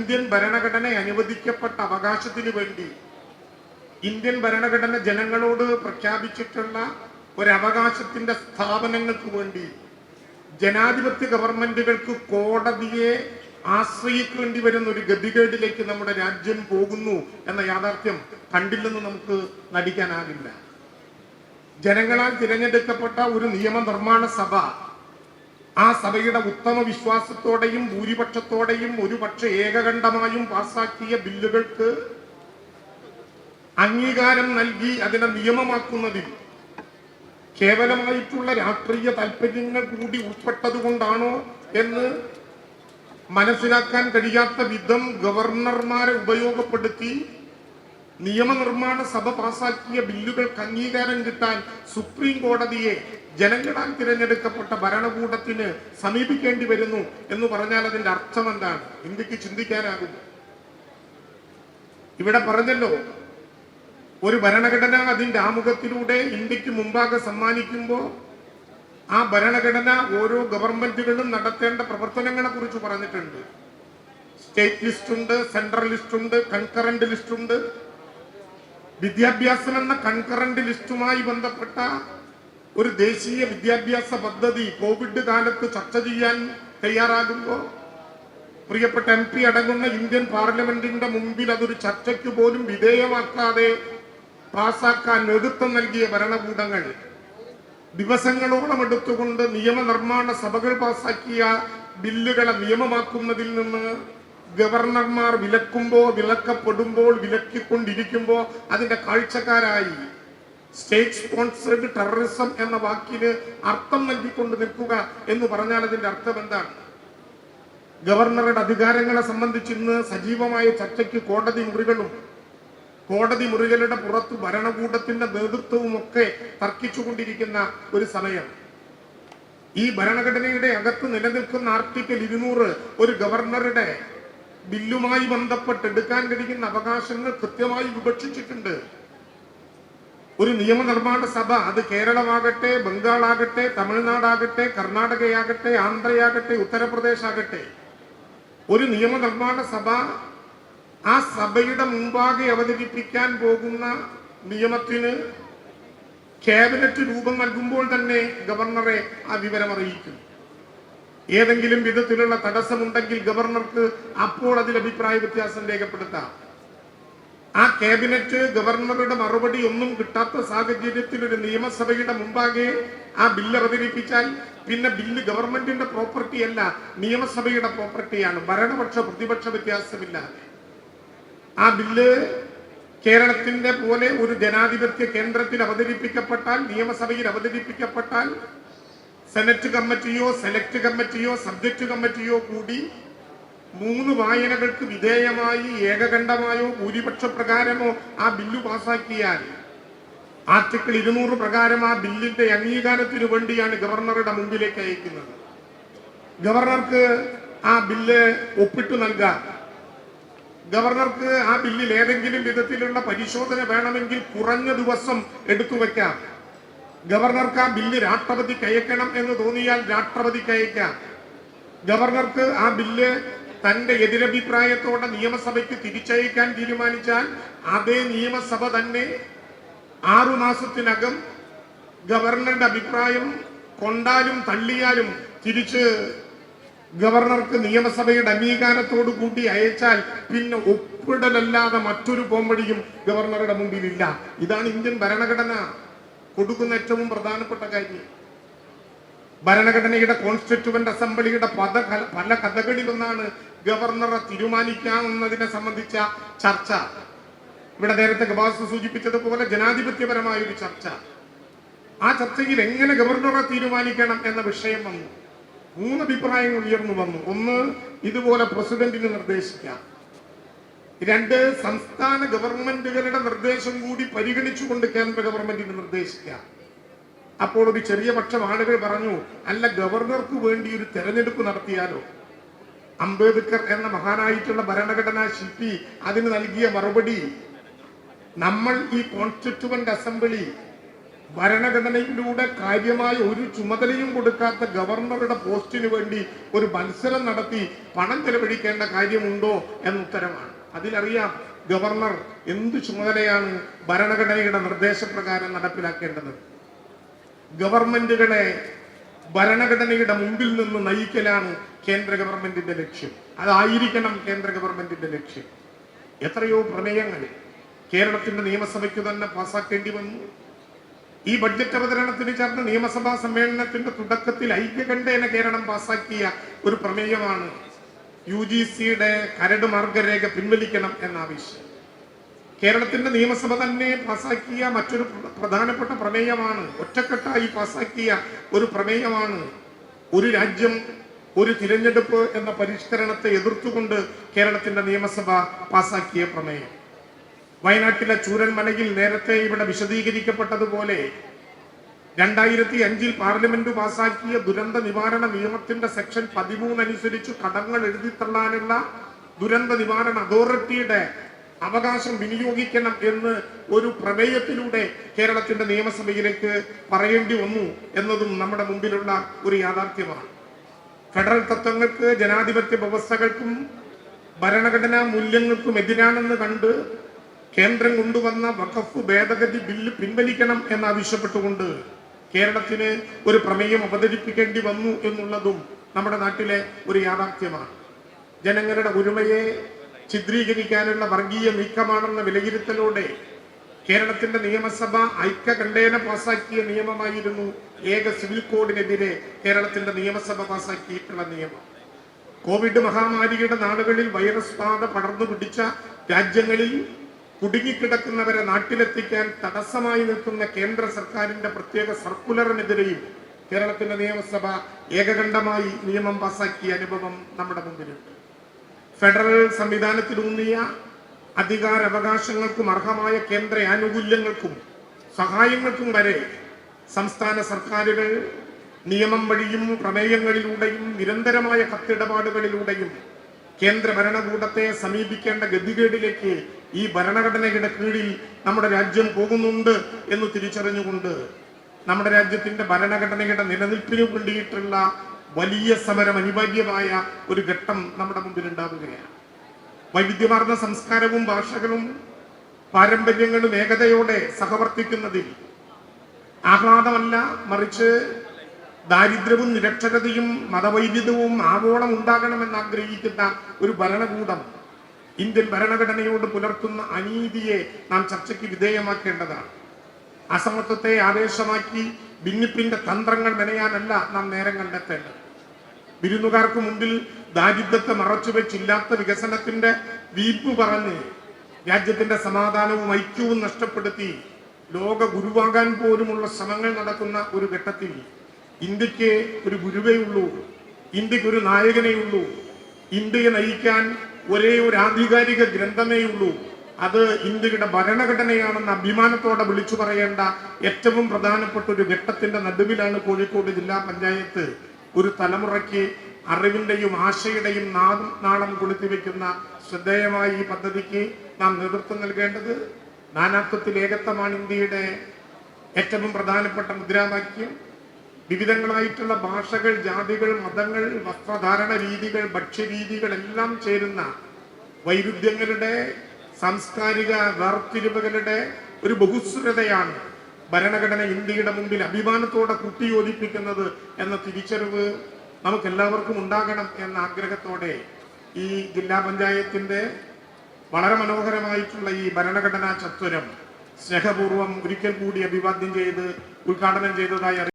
Indian ഭരണഘടന അനുവദിക്കപ്പെട്ട അവകാശത്തിന് വേണ്ടി ഇന്ത്യൻ ഭരണഘടന ജനങ്ങളോട് പ്രഖ്യാപിച്ചിട്ടുള്ള ഒരവകാശത്തിന്റെ സ്ഥാപനങ്ങൾക്ക് വേണ്ടി ജനാധിപത്യ ഗവൺമെന്റുകൾക്ക് കോടതിയെ ആശ്രയിക്കേണ്ടി വരുന്ന ഒരു ഗതികേടിലേക്ക് നമ്മുടെ രാജ്യം പോകുന്നു എന്ന യാഥാർത്ഥ്യം കണ്ടില്ലെന്ന് നമുക്ക് നടിക്കാനാകില്ല. ജനങ്ങളാൽ തിരഞ്ഞെടുക്കപ്പെട്ട ഒരു നിയമനിർമ്മാണ സഭ ആ സഭയുടെ ഉത്തമ വിശ്വാസത്തോടെയും ഭൂരിപക്ഷത്തോടെയും ഒരുപക്ഷെ ഏകകണ്ഠമായും പാസാക്കിയ ബില്ലുകൾക്ക് അംഗീകാരം നൽകി അതിനെ നിയമമാക്കുന്നതിൽ കേവലമായിട്ടുള്ള രാഷ്ട്രീയ താല്പര്യങ്ങൾ കൂടി ഉൾപ്പെട്ടതുകൊണ്ടാണോ എന്ന് മനസ്സിലാക്കാൻ കഴിയാത്ത വിധം ഗവർണർമാരെ ഉപയോഗപ്പെടുത്തി നിയമനിർമ്മാണ സഭ പാസാക്കിയ ബില്ലുകൾക്ക് അംഗീകാരം കിട്ടാൻ സുപ്രീം കോടതിയെ ജനങ്ങളാൽ തിരഞ്ഞെടുക്കപ്പെട്ട ഭരണകൂടത്തിന് സമീപിക്കേണ്ടി വരുന്നു എന്ന് പറഞ്ഞാൽ അതിന്റെ അർത്ഥം എന്താണ്? ഇന്ത്യക്ക് ചിന്തിക്കാനാകും. ഇവിടെ പറഞ്ഞല്ലോ, ഒരു ഭരണഘടന അതിന്റെ ആമുഖത്തിലൂടെ ഇന്ത്യക്ക് മുമ്പാകെ സമ്മാനിക്കുമ്പോൾ ആ ഭരണഘടന ഓരോ ഗവൺമെന്റുകളും നടത്തേണ്ട പ്രവർത്തനങ്ങളെ കുറിച്ച് പറഞ്ഞിട്ടുണ്ട്. സ്റ്റേറ്റ് ലിസ്റ്റ് ഉണ്ട്, സെൻട്രൽ ലിസ്റ്റ് ഉണ്ട്, കൺകറന്റ് ലിസ്റ്റ് ഉണ്ട്. വിദ്യാഭ്യാസം എന്ന കൺകറന്റ് ലിസ്റ്റുമായി ബന്ധപ്പെട്ട ഒരു ദേശീയ വിദ്യാഭ്യാസ പദ്ധതി കോവിഡ് കാലത്ത് ചർച്ച ചെയ്യാൻ തയ്യാറാകുമ്പോൾ പ്രിയപ്പെട്ട MP അടങ്ങുന്ന ഇന്ത്യൻ പാർലമെന്റിന്റെ മുമ്പിൽ അതൊരു ചർച്ചയ്ക്ക് പോലും വിധേയമാക്കാതെ പാസാക്കാൻ നേതൃത്വം നൽകിയ ഭരണകൂടങ്ങൾ ദിവസങ്ങളോളം എടുത്തുകൊണ്ട് നിയമനിർമ്മാണ സഭകൾ പാസാക്കിയ ബില്ലുകളെ നിയമമാക്കുന്നതിൽ നിന്ന് ഗവർണർമാർ വിലക്കപ്പെടുമ്പോൾ വിലക്കിക്കൊണ്ടിരിക്കുമ്പോൾ അതിന്റെ കാഴ്ചക്കാരായി സ്റ്റേറ്റ് സ്പോൺസേഡ് ടെററിസം എന്ന വാക്കിന് അർത്ഥം നൽകിക്കൊണ്ട് നിൽക്കുക എന്ന് പറഞ്ഞാൽ അതിന്റെ അർത്ഥം എന്താണ്? ഗവർണറുടെ അധികാരങ്ങളെ സംബന്ധിച്ച് ഇന്ന് സജീവമായ ചർച്ചയ്ക്ക് കോടതി മുറികളുടെ പുറത്ത് ഭരണകൂടത്തിന്റെ നേതൃത്വവും ഒക്കെ തർക്കിച്ചുകൊണ്ടിരിക്കുന്ന ഒരു സമയം. ഈ ഭരണഘടനയുടെ അകത്ത് നിലനിൽക്കുന്ന ആർട്ടിക്കിൾ 200 ഒരു ഗവർണറുടെ ബില്ലുമായി ബന്ധപ്പെട്ട് എടുക്കാൻ കഴിയുന്ന അവകാശങ്ങൾ കൃത്യമായി വിവക്ഷിച്ചിട്ടുണ്ട്. ഒരു നിയമനിർമ്മാണ സഭ, അത് കേരളമാകട്ടെ, ബംഗാളാകട്ടെ, തമിഴ്നാടാകട്ടെ, കർണാടകയാകട്ടെ, ആന്ധ്രയാകട്ടെ, ഉത്തർപ്രദേശ് ആകട്ടെ, ഒരു നിയമനിർമ്മാണ സഭ ആ സഭയുടെ മുമ്പാകെ അവതരിപ്പിക്കാൻ പോകുന്ന നിയമത്തിന് ക്യാബിനറ്റ് രൂപം നൽകുമ്പോൾ തന്നെ ഗവർണറെ ആ വിവരം അറിയിക്കും. ഏതെങ്കിലും വിധത്തിലുള്ള തടസ്സമുണ്ടെങ്കിൽ ഗവർണർക്ക് അപ്പോൾ അതിൽ അഭിപ്രായ വ്യത്യാസം രേഖപ്പെടുത്താം. ആ ക്യാബിനറ്റ് ഗവർണറുടെ മറുപടി ഒന്നും കിട്ടാത്ത സാഹചര്യത്തിൽ ഒരു നിയമസഭയുടെ മുമ്പാകെ ആ ബില്ല് അവതരിപ്പിച്ചാൽ പിന്നെ ബില്ല് ഗവൺമെന്റിന്റെ പ്രോപ്പർട്ടി അല്ല, നിയമസഭയുടെ പ്രോപ്പർട്ടിയാണ്. ഭരണപക്ഷ പ്രതിപക്ഷ വ്യത്യാസമില്ല. ആ ബില്ല് കേരളത്തിന്റെ പോലെ ഒരു ജനാധിപത്യ കേന്ദ്രത്തിൽ അവതരിപ്പിക്കപ്പെട്ടാൽ, നിയമസഭയിൽ അവതരിപ്പിക്കപ്പെട്ടാൽ സെനറ്റ് കമ്മിറ്റിയോ സെലക്ട് കമ്മിറ്റിയോ സബ്ജക്ട് കമ്മിറ്റിയോ കൂടി 3 വായനകൾക്ക് വിധേയമായി ഏകകണ്ഠമായോ ഭൂരിപക്ഷ പ്രകാരമോ ആ ബില്ല് പാസാക്കിയാൽ ആർട്ടിക്കിൾ 200 പ്രകാരം ആ ബില്ലിന്റെ അംഗീകാരത്തിനു വേണ്ടിയാണ് ഗവർണറുടെ മുമ്പിലേക്ക് അയക്കുന്നത്. ഗവർണർക്ക് ആ ബില്ല് ഒപ്പിട്ടു നൽകാം. ഗവർണർക്ക് ആ ബില്ലിൽ ഏതെങ്കിലും വിധത്തിലുള്ള പരിശോധന വേണമെങ്കിൽ കുറഞ്ഞ ദിവസം എടുത്തു വയ്ക്കാം. ഗവർണർക്ക് ആ ബില്ല് രാഷ്ട്രപതിക്ക് അയക്കണം എന്ന് തോന്നിയാൽ രാഷ്ട്രപതിക്ക് അയക്കാം. ഗവർണർക്ക് ആ ബില്ല് തന്റെ എതിരഭിപ്രായത്തോടെ നിയമസഭയ്ക്ക് തിരിച്ചയക്കാൻ തീരുമാനിച്ചാൽ അതേ നിയമസഭ തന്നെ 6 മാസത്തിനകം ഗവർണറുടെ അഭിപ്രായം കൊണ്ടാലും തള്ളിയാലും തിരിച്ച് ഗവർണർക്ക് നിയമസഭയുടെ അംഗീകാരത്തോടു കൂടി അയച്ചാൽ പിന്നെ ഒപ്പിടലല്ലാതെ മറ്റൊരു പോംവഴിയും ഗവർണറുടെ മുമ്പിലില്ല. ഇതാണ് ഇന്ത്യൻ ഭരണഘടന കൊടുക്കുന്ന ഏറ്റവും പ്രധാനപ്പെട്ട കാര്യം. ഭരണഘടനയുടെ കോൺസ്റ്റിറ്റ്യൂവന്റ് അസംബ്ലിയുടെ പല കഥകളിലൊന്നാണ് ഗവർണറെ തീരുമാനിക്കാമെന്നതിനെ സംബന്ധിച്ച ചർച്ച. ഇവിടെ നേരത്തെ ഗവാസ് സൂചിപ്പിച്ചതുപോലെ ജനാധിപത്യപരമായ ഒരു ചർച്ച. ആ ചർച്ചയിൽ എങ്ങനെ ഗവർണറെ തീരുമാനിക്കണം എന്ന വിഷയം വന്നു. 3 അഭിപ്രായങ്ങൾ ഉയർന്നു വന്നു. 1, ഇതുപോലെ പ്രസിഡന്റിന് നിർദ്ദേശിക്കാം. 2, സംസ്ഥാന ഗവൺമെന്റുകളുടെ നിർദ്ദേശം കൂടി പരിഗണിച്ചുകൊണ്ട് കേന്ദ്ര ഗവൺമെന്റിന് നിർദ്ദേശിക്കാം. അപ്പോൾ ഒരു ചെറിയ പക്ഷം ആളുകൾ പറഞ്ഞു, അല്ല, ഗവർണർക്ക് വേണ്ടി ഒരു തെരഞ്ഞെടുപ്പ് നടത്തിയാലോ? അംബേദ്കർ എന്ന മഹാനായിട്ടുള്ള ഭരണഘടനാ ശില്പി അതിന് നൽകിയ മറുപടി, നമ്മൾ ഈ കോൺസ്റ്റിറ്റ്യൂവന്റ് അസംബ്ലി ഭരണഘടനയിലൂടെ കാര്യമായ ഒരു ചുമതലയും കൊടുക്കാത്ത ഗവർണറുടെ പോസ്റ്റിന് വേണ്ടി ഒരു മത്സരം നടത്തി പണം ചെലവഴിക്കേണ്ട കാര്യമുണ്ടോ എന്ന ഉത്തരമാണ്. അതിലറിയാം ഗവർണർ എന്ത് ചുമതലയാണ് ഭരണഘടനയുടെ നിർദ്ദേശപ്രകാരം നടപ്പിലാക്കേണ്ടത്. ഗവൺമെന്റുകളെ ഭരണഘടനയുടെ മുമ്പിൽ നിന്ന് നയിക്കലാണ് കേന്ദ്ര ഗവൺമെന്റിന്റെ ലക്ഷ്യം. അതായിരിക്കണം കേന്ദ്ര ഗവൺമെന്റിന്റെ ലക്ഷ്യം. എത്രയോ പ്രമേയങ്ങൾ കേരളത്തിന്റെ നിയമസഭയ്ക്ക് തന്നെ പാസാക്കേണ്ടി വന്നു. ഈ ബഡ്ജറ്റ് അവതരണത്തിന് ചേർന്ന നിയമസഭാ സമ്മേളനത്തിന്റെ തുടക്കത്തിൽ ഐക്യകണ്ഠേന കേരളം പാസാക്കിയ ഒരു പ്രമേയമാണ് UGCയുടെ കരട് മാർഗരേഖ പിൻവലിക്കണം എന്ന ആവശ്യം. കേരളത്തിന്റെ നിയമസഭ തന്നെ പാസാക്കിയ മറ്റൊരു പ്രധാനപ്പെട്ട പ്രമേയമാണ്, ഒറ്റക്കെട്ടായി പാസാക്കിയ ഒരു പ്രമേയമാണ് ഒരു രാജ്യം ഒരു തിരഞ്ഞെടുപ്പ് എന്ന പരിഷ്കരണത്തെ എതിർത്തുകൊണ്ട് കേരളത്തിന്റെ നിയമസഭ പാസാക്കിയ പ്രമേയം. വയനാട്ടിലെ ചൂരൽമലയിൽ നേരത്തെ ഇവിടെ വിശദീകരിക്കപ്പെട്ടതുപോലെ 2005 പാർലമെന്റ് പാസാക്കിയ ദുരന്ത നിവാരണ നിയമത്തിന്റെ സെക്ഷൻ 13 അനുസരിച്ച് കടങ്ങൾ എഴുതിത്തള്ളാനുള്ള ദുരന്ത നിവാരണ അതോറിറ്റിയുടെ അവകാശം വിനിയോഗിക്കണം എന്ന് ഒരു പ്രമേയത്തിലൂടെ കേരളത്തിന്റെ നിയമസഭയിലേക്ക് പറയേണ്ടി വന്നു എന്നതും നമ്മുടെ മുമ്പിലുള്ള ഒരു യാഥാർത്ഥ്യമാണ്. ഫെഡറൽ തത്വങ്ങൾക്ക്, ജനാധിപത്യ വ്യവസ്ഥകൾക്കും ഭരണഘടനാ മൂല്യങ്ങൾക്കും എതിരാണെന്ന് കണ്ട് കേന്ദ്രം കൊണ്ടുവന്ന വഖഫ് ഭേദഗതി ബില്ല് പിൻവലിക്കണം എന്നാവശ്യപ്പെട്ടുകൊണ്ട് കേരളത്തിന് ഒരു പ്രമേയം അവതരിപ്പിക്കേണ്ടി വന്നു എന്നുള്ളതും നമ്മുടെ നാട്ടിലെ ഒരു യാഥാർത്ഥ്യമാണ്. ജനങ്ങളുടെ ഒരുമയെ ചിത്രീകരിക്കാനുള്ള വർഗീയ നീക്കമാണെന്ന വിലയിരുത്തലോടെ കേരളത്തിന്റെ നിയമസഭ ഐക്യകണ്ഠേന പാസാക്കിയ നിയമമായിരുന്നു ഏക സിവിൽ കോഡിനെതിരെ കേരളത്തിന്റെ നിയമസഭ പാസാക്കിയിട്ടുള്ള നിയമം. കോവിഡ് മഹാമാരിയുടെ നാളുകളിൽ വൈറസ് ബാധ പടർന്നു പിടിച്ച രാജ്യങ്ങളിൽ കുടുങ്ങിക്കിടക്കുന്നവരെ നാട്ടിലെത്തിക്കാൻ തടസ്സമായി നിൽക്കുന്ന കേന്ദ്ര സർക്കാരിന്റെ പ്രത്യേക സർക്കുലറിനെതിരെയും കേരളത്തിന്റെ നിയമസഭ ഏകകണ്ഠമായി നിയമം പാസാക്കിയ അനുഭവം നമ്മുടെ മുമ്പിലുണ്ട്. ഫെഡറൽ സംവിധാനത്തിലൂന്നിയ അധികാരാവകാശങ്ങൾക്കും അർഹമായ കേന്ദ്ര ആനുകൂല്യങ്ങൾക്കും സഹായങ്ങൾക്കും വരെ സംസ്ഥാന സർക്കാരുകൾ നിയമം വഴിയും പ്രമേയങ്ങളിലൂടെയും നിരന്തരമായ കത്തിടപാടുകളിലൂടെയും കേന്ദ്ര ഭരണകൂടത്തെ സമീപിക്കേണ്ട ഗതികേടിലേക്ക് ഈ ഭരണഘടനയുടെ കീഴിൽ നമ്മുടെ രാജ്യം പോകുന്നുണ്ട് എന്ന് തിരിച്ചറിഞ്ഞുകൊണ്ട് നമ്മുടെ രാജ്യത്തിന്റെ ഭരണഘടനയുടെ നിലനിൽപ്പിന് വേണ്ടിയിട്ടുള്ള വലിയ സമരം അനിവാര്യമായ ഒരു ഘട്ടം നമ്മുടെ മുമ്പിൽ ഉണ്ടാവുകയാണ്. വൈവിധ്യമാർന്ന സംസ്കാരവും ഭാഷകളും പാരമ്പര്യങ്ങളും ഏകതയോടെ സഹവർത്തിക്കുന്നതിൽ ആഹ്ലാദമല്ല, മറിച്ച് ദാരിദ്ര്യവും നിരക്ഷരതയും മതവൈവിധ്യവും ആവോളം ഉണ്ടാകണമെന്ന് ആഗ്രഹിക്കുന്ന ഒരു ഭരണകൂടം ഇന്ത്യൻ ഭരണഘടനയോട് പുലർത്തുന്ന അനീതിയെ നാം ചർച്ചയ്ക്ക് വിധേയമാക്കേണ്ടതാണ്. അസമത്വത്തെ ആവേശമാക്കി ഭിന്നിപ്പിന്റെ തന്ത്രങ്ങൾ മെനയാനല്ല നാം നേരം കണ്ടെത്തേണ്ടത്. വിരുന്നുകാർക്ക് മുമ്പിൽ ദാരിദ്ര്യത്തെ മറച്ചുവെച്ചില്ലാത്ത വികസനത്തിന്റെ വീപ്പ് പറഞ്ഞ് രാജ്യത്തിന്റെ സമാധാനവും ഐക്യവും നഷ്ടപ്പെടുത്തി ലോക ഗുരുവാകാൻ പോലുമുള്ള ശ്രമങ്ങൾ നടക്കുന്ന ഒരു ഘട്ടത്തിൽ ഇന്ത്യക്ക് ഒരു ഗുരുവേ ഉള്ളൂ, ഇന്ത്യക്ക് ഒരു നായകനേ ഉള്ളൂ, ഇന്ത്യയെ നയിക്കാൻ ഒരേ ഒരു ആധികാരിക ഗ്രന്ഥമേ ഉള്ളൂ, അത് ഇന്ത്യയുടെ ഭരണഘടനയാണെന്ന് അഭിമാനത്തോടെ വിളിച്ചു പറയേണ്ട ഏറ്റവും പ്രധാനപ്പെട്ട ഒരു ഘട്ടത്തിന്റെ നടുവിലാണ് കോഴിക്കോട് ജില്ലാ പഞ്ചായത്ത് ഒരു തലമുറയ്ക്ക് അറിവിന്റെയും ആശയുടെയും നാളം കൊളുത്തിവെക്കുന്ന ശ്രദ്ധേയമായ ഈ പദ്ധതിക്ക് നാം നേതൃത്വം നൽകേണ്ടത്. നാനാത്വത്തിൽ ഏകത്വമാണ് ഇന്ത്യയുടെ ഏറ്റവും പ്രധാനപ്പെട്ട മുദ്രാവാക്യം. വിവിധങ്ങളായിട്ടുള്ള ഭാഷകൾ, ജാതികൾ, മതങ്ങൾ, വസ്ത്രധാരണ രീതികൾ, ഭക്ഷ്യരീതികൾ എല്ലാം ചേരുന്ന വൈരുദ്ധ്യങ്ങളുടെ സാംസ്കാരിക വേർതിരിവുകളുടെ ഒരു ബഹുസ്വരതയാണ് ഭരണഘടന ഇന്ത്യയുടെ മുമ്പിൽ അഭിമാനത്തോടെ കുട്ടിയോജിപ്പിക്കുന്നത് എന്ന തിരിച്ചറിവ് നമുക്കെല്ലാവർക്കും ഉണ്ടാകണം എന്ന ആഗ്രഹത്തോടെ ഈ ജില്ലാ പഞ്ചായത്തിന്റെ വളരെ മനോഹരമായിട്ടുള്ള ഈ ഭരണഘടനാ ചത്വരം സ്നേഹപൂർവ്വം ഒരിക്കൽ കൂടി അഭിവാദ്യം ചെയ്ത് ഉദ്ഘാടനം ചെയ്തതായി